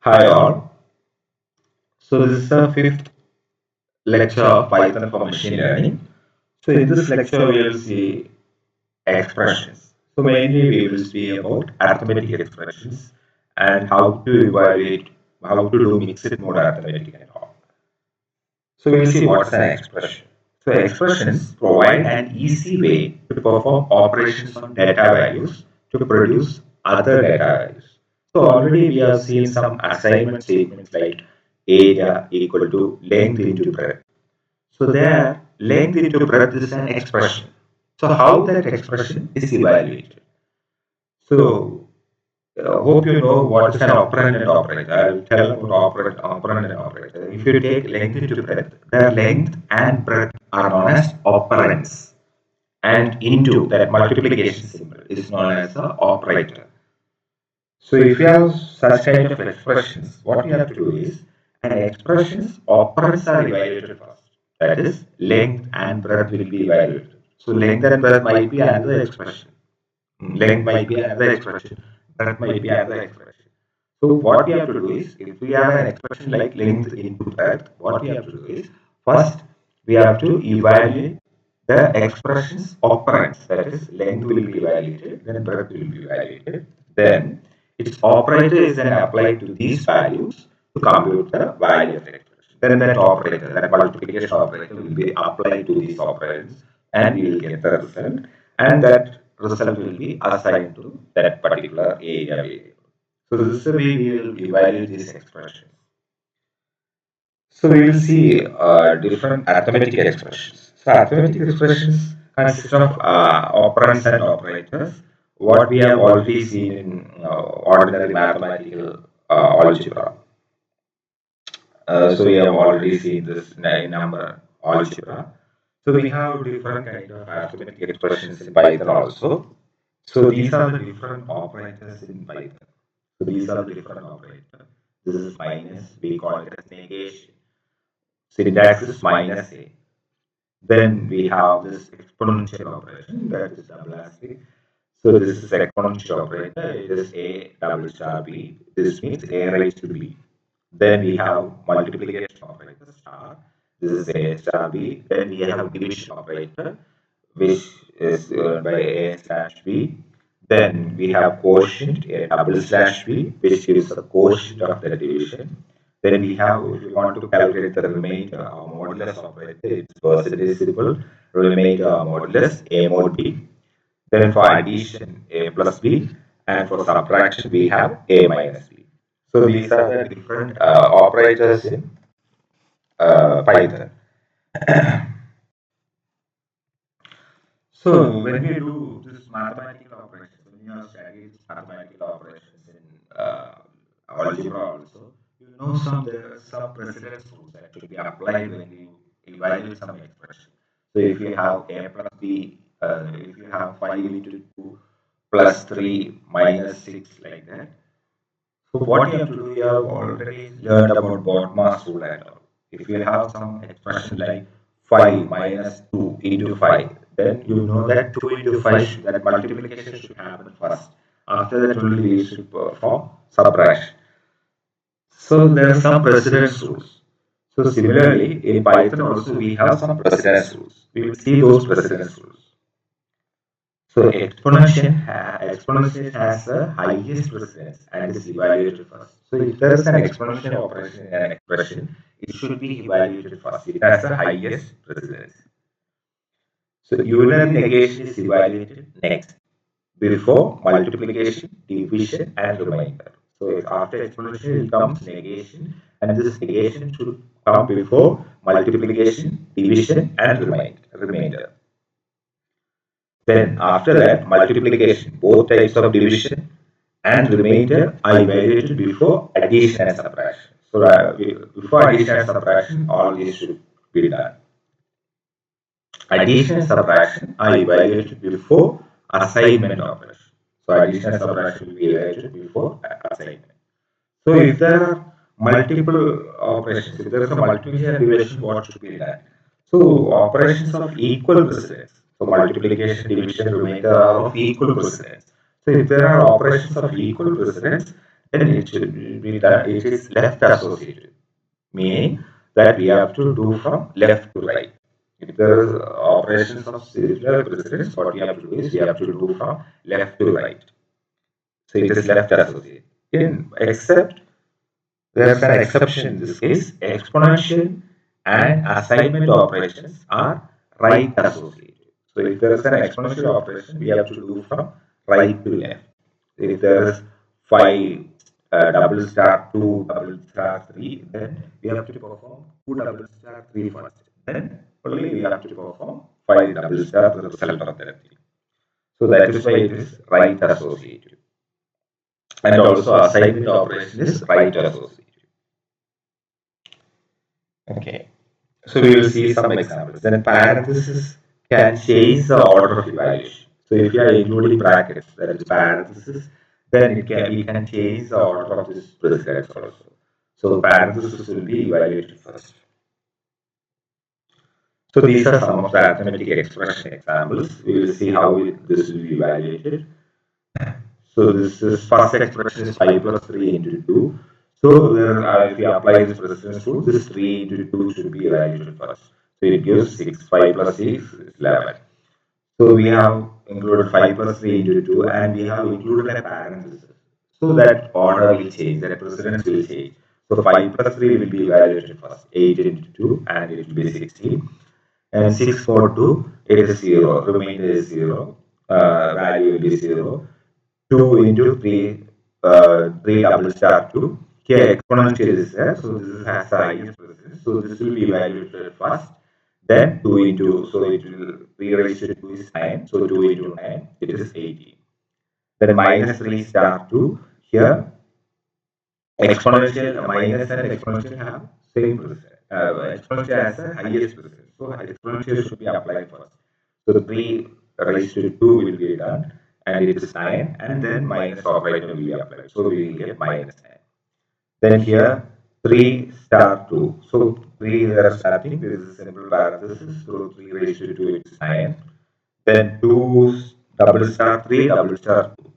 Hi all. So this is the fifth lecture of Python for machine learning. So in this lecture we will see expressions. So mainly we will see about arithmetic expressions and how to evaluate, how to do mixed mode arithmetic and all. So we will see what's an expression. So expressions provide an easy way to perform operations on data values to produce other data values. So already we have seen some assignment statements like area equal to length into breadth. So there, length into breadth is an expression. So how that expression is evaluated? So hope you know what is an operand and operator. I will tell about operand and operator. If you take length into breadth, their length and breadth are known as operands. And into that multiplication symbol is known as the operator. So if you have such kind of expressions, what you have to do is an expression's operands are evaluated first. That is, length and breadth will be evaluated. So length and breadth might be another expression. Length might be another expression. Breadth might be another expression. So what we have to do is, if we have an expression like length into breadth, what we have to do is, first we have to evaluate the expression's operands. That is, length will be evaluated, then breadth will be evaluated. Then its operator is then applied to these values to compute the value of the expression. Then that operator, that multiplication operator will be applied to these operands and we will get the result. And that result will be assigned to that particular area variable. So this is the way we will evaluate these expressions. So we will see different arithmetic expressions. So arithmetic expressions consist of operands and operators. What we have already seen in ordinary mathematical algebra. So we have already seen this in number algebra. So we have different kind of arithmetic expressions in Python also. So these are the different operators in Python. So these are the different operators. This is minus, we call it as negation. Syntax is minus a. Then we have this exponential operation, that is double asterisk. So this is exponential operator, it is a double star b. This means a raised to b. Then we have multiplication operator star. This is a star b. Then we have division operator, which is by a slash b. Then we have quotient, a double slash b, which gives the quotient of the division. Then we have, if you want to calculate the remainder or modulus operator, it's percentage symbol, remainder or modulus, a mod b. Then for addition, a plus b, and for subtraction, we have a minus b. So these are the different operators in Python. So when we do this mathematical operations, when you have studied mathematical operations in algebra also, you know there are some precedence rules that should be applied when you evaluate some expression. So if you have a plus b, if you have 5 into 2 plus 3 minus 6 like that. So what you have to do, you have already learned about Bodmas rule and all. If you have some expression like 5 minus 2 into 5, then you know that 2 into 5, that multiplication should happen first. After that only we should perform subtraction. So there are some precedence rules. So similarly, in Python also we have some precedence rules. We will see those precedence rules. So exponential has the highest precedence and is evaluated first. So if there is an exponential operation in an expression, it should be evaluated first. It has the highest precedence. So unary negation is evaluated next, before multiplication, division, and remainder. So after exponential comes negation, and this negation should come before multiplication, division, and remainder. Then after that, multiplication, both types of division and remainder are evaluated before addition and subtraction. So before addition and subtraction, all these should be done. Addition and subtraction are evaluated before assignment operation. So addition and subtraction will be evaluated before assignment. So if there are multiple operations, if there is a multiplication and division, what should be done? So operations of equal precedence. So multiplication, division, remainder are of equal precedence. So if there are operations of equal precedence, then it should be done, it is left associated, meaning that we have to do from left to right. If there is operations of serial precedence, what we have to do is we have to do from left to right. So it is left associated. Except there is an exception in this case, exponential and assignment operations are right associated. So if there is an exponential operation, we have to do from right to left. If there is 5 double star 2 double star 3, then we have to perform 2 double star 3 first. Then only we have to perform 5 double star the result of that 3. So that is why it is right associated. And also assignment operation is right associated. Okay. So we will see some examples. Then parenthesis can change the order of evaluation. So if you are including brackets, that is parenthesis, then we can change the order of this precedence also. So parenthesis will be evaluated first. So these are some of the arithmetic expression examples. We will see how this will be evaluated. So this is first expression is 5 plus 3 into 2. So there, if we apply this precedence rule, this 3 into 2 should be evaluated first. So it gives 6, 5 plus 6 is 11. So we have included 5 plus 3 into 2 and we have included a parenthesis. So that order will change, that precedence will change. So 5 plus 3 will be evaluated first, 8 into 2 and it will be 16. And 6 more 2, it is 0, remainder is 0, value will be 0. 2 into 3, 3 double star 2. Here exponential is there, so this has the highest precedence. So this will be evaluated first. Then 2 into, so it will, 3 raised to 2 is 9. So 2 into 9, it is 18. Then minus 3 star 2. Here exponential, minus and exponential have same precedence. Exponential has the highest precedence. So exponential should be applied first. So 3 raised to 2 will be done and it is 9 and then minus operator will be applied. So we will get minus 9. Then here 3 star 2. So 3 there are starting, this is a simple parenthesis. So 3 raised to 2 is 9. Then 2 double star 3 double star 2.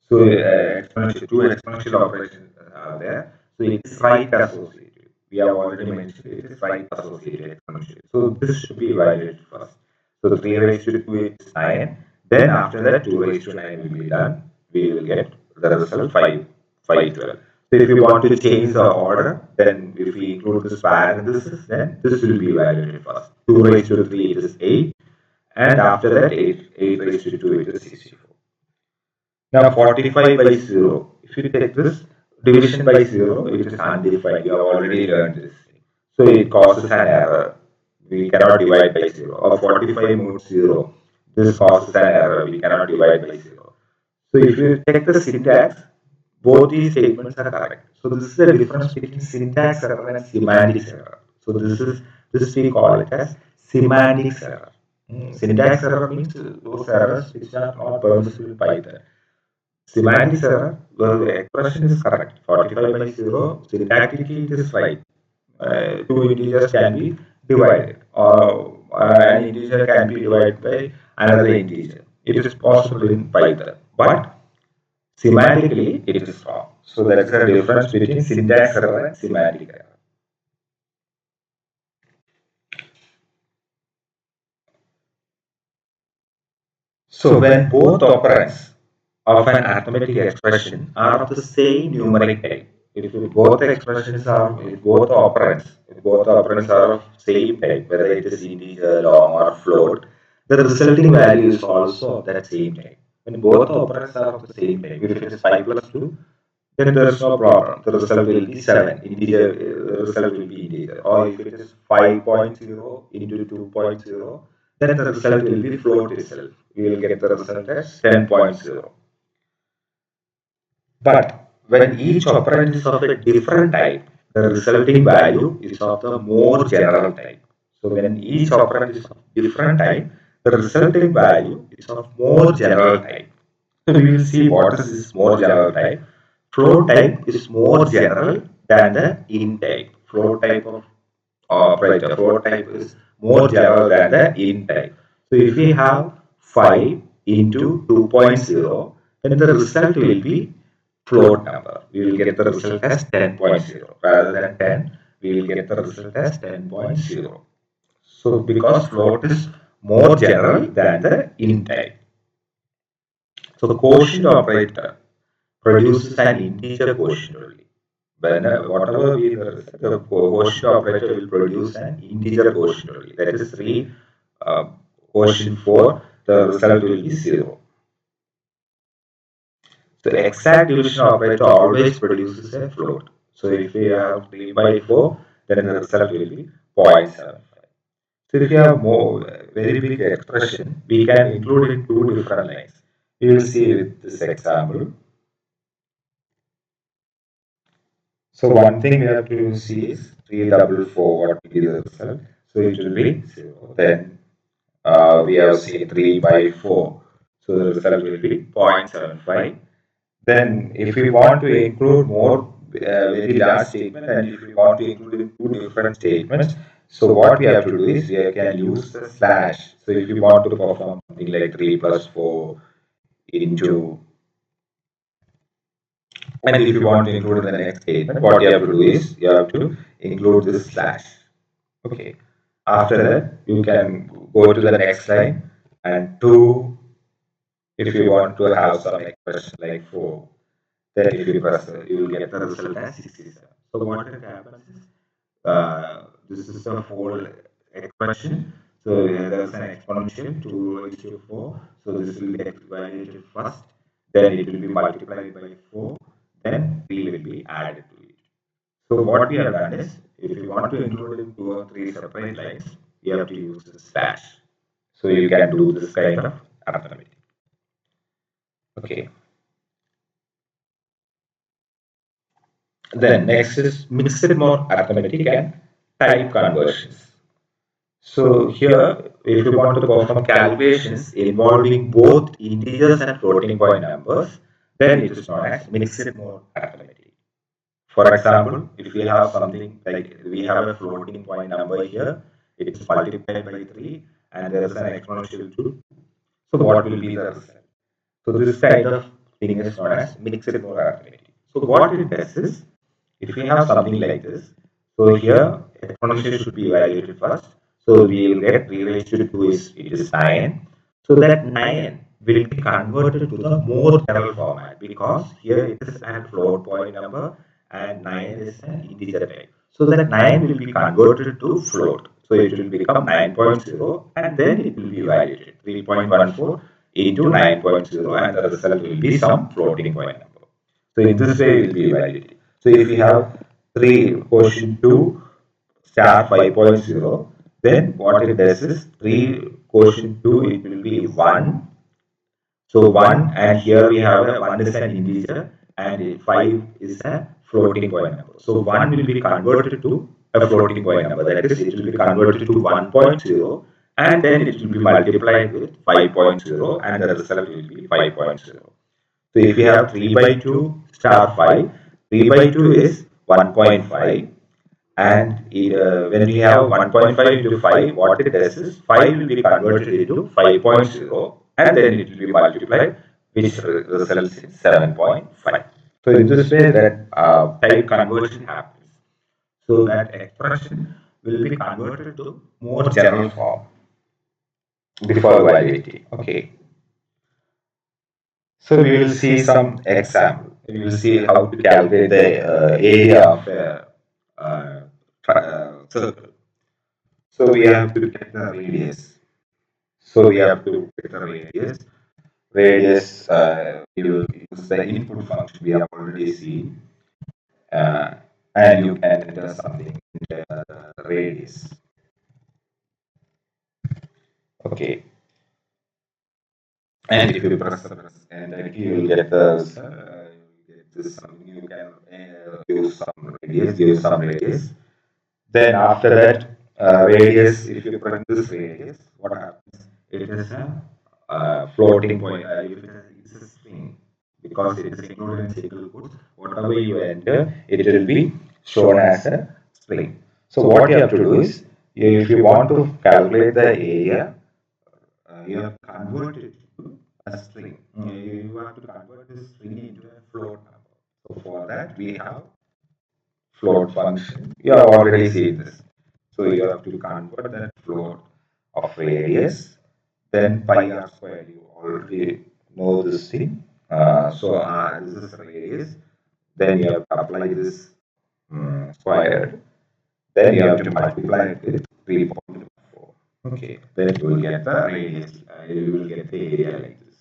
So exponential 2 exponential operations are there. So it is right associated. We have already mentioned it is right associated exponential. So this should be evaluated first. So 3 raised to 2 is 9. Then after that 2 raised to 9 will be done. We will get the result 5, 512. So if we want to change the order, then if we include this parenthesis, then this will be evaluated first. 2 raised to 3 it is 8. And after that 8 raised to 2 it is 64. Now 45 by 0, if you take this division by 0, it is undefined. You have already learned this. So it causes an error. We cannot divide by 0. Or 45 moves 0, this causes an error. We cannot divide by 0. So if you take the syntax, both these statements are correct. So this is the difference between syntax error and semantics error. So this we call it as semantics error. Syntax error means those errors which are not permissible in Python. Semantics error, the expression is correct. 45 by 0, syntactically it is right. Two integers can be divided, or an integer can be divided by another integer. It is possible in Python, but semantically it is wrong. So there is a difference between syntax error and semantic error. So when both operands of an arithmetic expression are of the same numeric type, if both expressions are, if both operands are of same type, whether it is integer, long, or float, the resulting value is also of that same type. When both operands are of the same type, if it is 5 plus 2, then there is no problem. The result will be 7. Integer, the result will be integer. Or if it is 5.0 into 2.0, then the result will be float itself. We will get the result as 10.0. But when each operand is of a different type, the resulting value is of the more general type. So when each operand is of different type, the resulting value is of more general type. So we will see what is this more general type. Float type is more general than the int type. Float type of operator, float type is more general than the int type. So if we have 5 into 2.0, then the result will be float number, we will get the result as 10.0. Rather than 10, we will get the result as 10.0. So because float is more general than the int type. So the quotient operator produces an integer quotient only. When whatever be the result, the quotient operator will produce an integer quotient only. That is 3 quotient 4, the result will be 0. The exact division operator always produces a float. So if we have 3 by 4, then the result will be 0.75. So if you have more very big expression, we can include in two different lines. We will see with this example. So one thing we have to see is 3 double 4, what will be the result? So it will be 0. Then we have seen 3 by 4. So the result will be 0.75. Then if we want to include more very large statement, and if we want to include in two different statements, so what we have to do is we can use the slash. So if you want to perform something like 3 plus 4 into, and if you want to include in the next statement, what you have to do is you have to include this slash. Okay. After that, you can go to the next line, and 2, if you want to have some expression like 4, then if you press, you will get the result as 67. So what it happens is, this is a full expression. So there is an exponential 2 raised to 4. So this will be evaluated first, then it will be multiplied by 4, then 3 will be added to it. So what we have done is, if you want to include in 2 or 3 separate lines, you have to use the slash. So you can do this kind of arithmetic. Okay. Then next is mixed mode arithmetic and type conversions. So here, if you want to perform calculations involving both integers and floating point numbers, then it is known as mixed mode arithmetic. For example, if we have something like we have a floating point number here, it is multiplied by 3 and there is an exponential 2. So what will be the result? So this kind of thing is known as mixed mode arithmetic. So what it does is, if we have something like this, so here exponential should be evaluated first. So we will get 3 raised to 2 is, it is 9. So that 9 will be converted to the more general format, because here it is a float point number and 9 is an integer type. So that 9 will be converted to float. So it will become 9.0 and then it will be evaluated 3.14 into 9.0 and the result will be some floating point number. So in this way it will be evaluated. So if we have 3 quotient 2 star 5.0, then what it does is 3 quotient 2, it will be 1. So 1, and here we have a 1 is an integer and 5 is a floating point number. So 1 will be converted to a floating point number, that is it will be converted to 1.0 and then it will be multiplied with 5.0 and the result will be 5.0. So if we have 3 by 2 star 5, 3 by 2 is 1.5 and when we have 1.5 into 5, what it does is 5 will be converted into 5.0 and then it will be multiplied, which results in 7.5. So in this way that type conversion happens. So that expression will be converted to more general form before evaluating. Okay. So we will see some example. We will see how to calculate the area of a circle. So we have to get the radius. So we have to get the radius. Radius, we will use the input function we have already seen. And you can enter something in the radius. Okay. And if you press enter key, you will get this something. You can use some radius. Then after that, radius, if you press this radius, what happens? It is a floating point. If it is a string, because it is included in single quotes, whatever you enter, it will be shown as a string. So what you have to do is, if you want to calculate the area, you have to convert it to a string. You have to convert this string into a float number. So for that we have float function. You have already seen this. So you have to convert that float of radius. Then pi r squared. You already know this thing. This is radius. Then you have to apply this squared. Then you have to multiply it with 3.4. Okay. Then you will get the radius. You will get the area like this.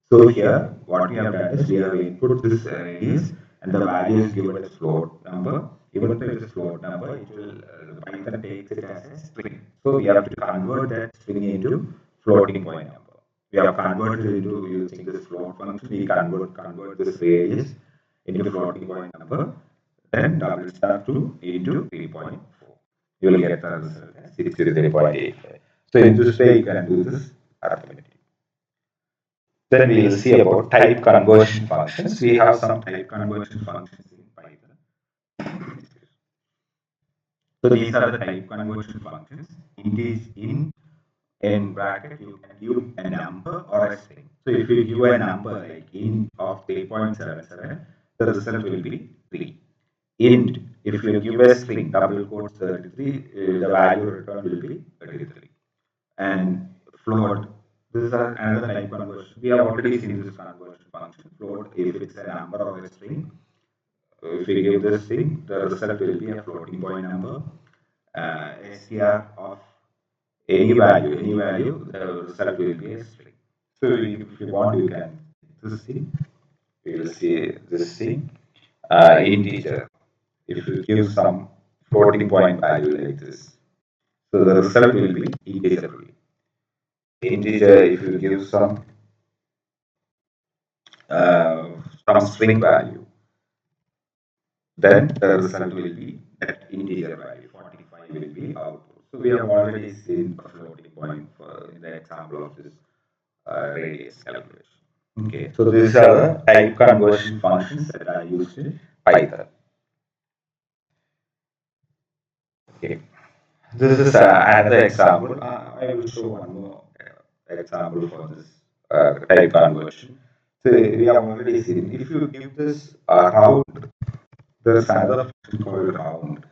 So here, what we have done is we have input this radius and the value is given as float number. Even though it is float number, it will Python takes it as a string. So we have to convert that string into floating point number. We have converted into using this float function. We convert this radius into floating point number. Then double star 2 into 3.4. You will get the result as 63.85. So in this way, you can do this arithmetic. Then we will see about type conversion functions. We have some type conversion functions in Python. So these are the type conversion functions. In bracket, you can give a number or a string. So if you give a number like int of 3.77, the result will be 3. Int, if you give a string, double quotes 33, the value returned will be 33. And float, this is another type conversion. We have already seen this conversion function. Float, if it's a number or a string, if we give this thing, the result will be a floating point number. Str of any value, the result will be a string. So if you want, you can this thing. We will see this thing. Integer. If you give some floating point value like this, so the result will be integer. Integer, if you give some string value, then the result will be that integer value 45 will be output. So we have already seen the floating point in the example of this radius calculation. Okay, so these are the type conversion functions that are used in Python. Okay, this is another example. I will show one more example for this type conversion. So we have already seen if you give this round, there's another function called round.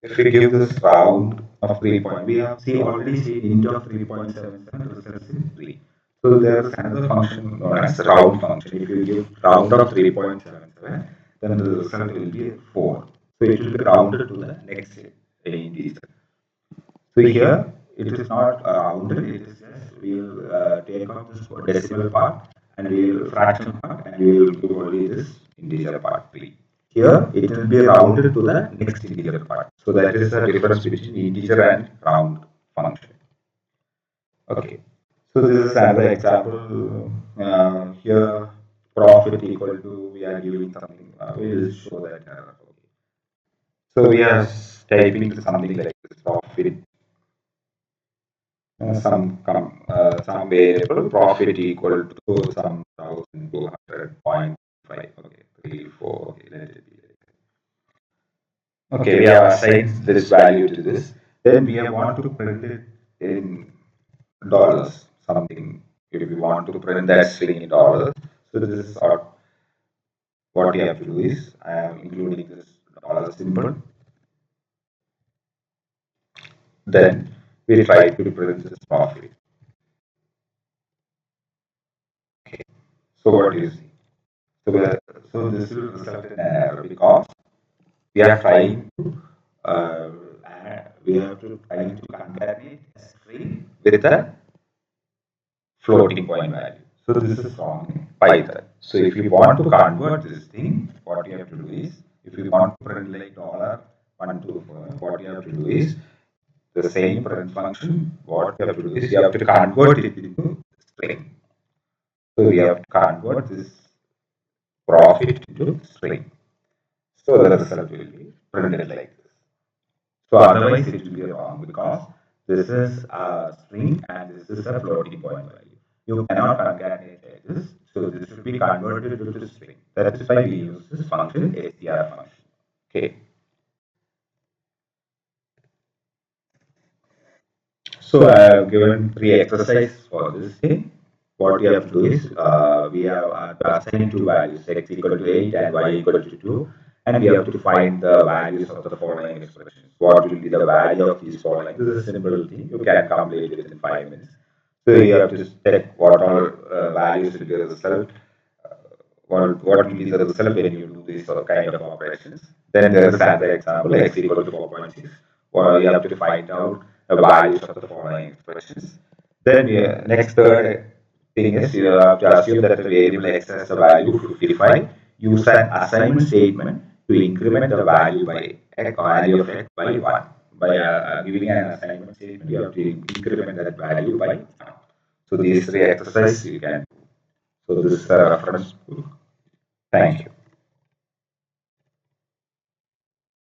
If we give this round of 3 point, we have already seen int of 3.77 results in 3. So there's another function known as round function. If you give round of 3.77, then the result will be 4. So it will be rounded to the next integer. So here it is not rounded, it is just we will take out this decimal part and we will fraction part and we will give only this integer part 3. Here it will be rounded to the next integer part. So that is the difference between integer and round function. Okay. So this is another example. Here profit equal to we are giving something. We will show that. Okay. So we are typing something like this profit. Some variable profit equal to some 1200.5. Okay, 3, 4. Okay, let it be. Okay, we have assigned this value to this. Then we want to print it in dollars, something. If we want to print that string in dollars, so this is what we have to do is I am including this dollar symbol. Then we try to print this profit. Okay, so what do you see? So this will result in an error because we are trying to concatenate a string with a floating point value. So this is wrong in Python. So if you want to convert this thing, what you have to do is, if you want to print like $1 to what you have to do is the same print function. What you have to do is you have to convert it into string. So we have to convert this profit into string. So the result will be printed like this. So otherwise it will be wrong because this is a string and this is a floating point value. You cannot concatenate like this. So this should be converted to string. That is why we use this function str function. Okay. So I have given 3 exercises for this thing. what we have to do is we have to assign two values, x equal to 8 and y equal to 2, and we have to find the values of the following expressions. What will be the value of these following? This is a simple thing. You can complete it within 5 minutes. So you have to check what all values will be the result, what will be the result when you do this kind of operations. Then there is another example, x equal to 4.6, where you have to find out the values of the following expressions. Then next third thing is you have to assume that the variable x has the value 55. Use an assignment statement to increment the value by value of x by 1. By giving an assignment statement, you have to increment that value by 1. So these three exercises you can. So this is a reference book. Thank you.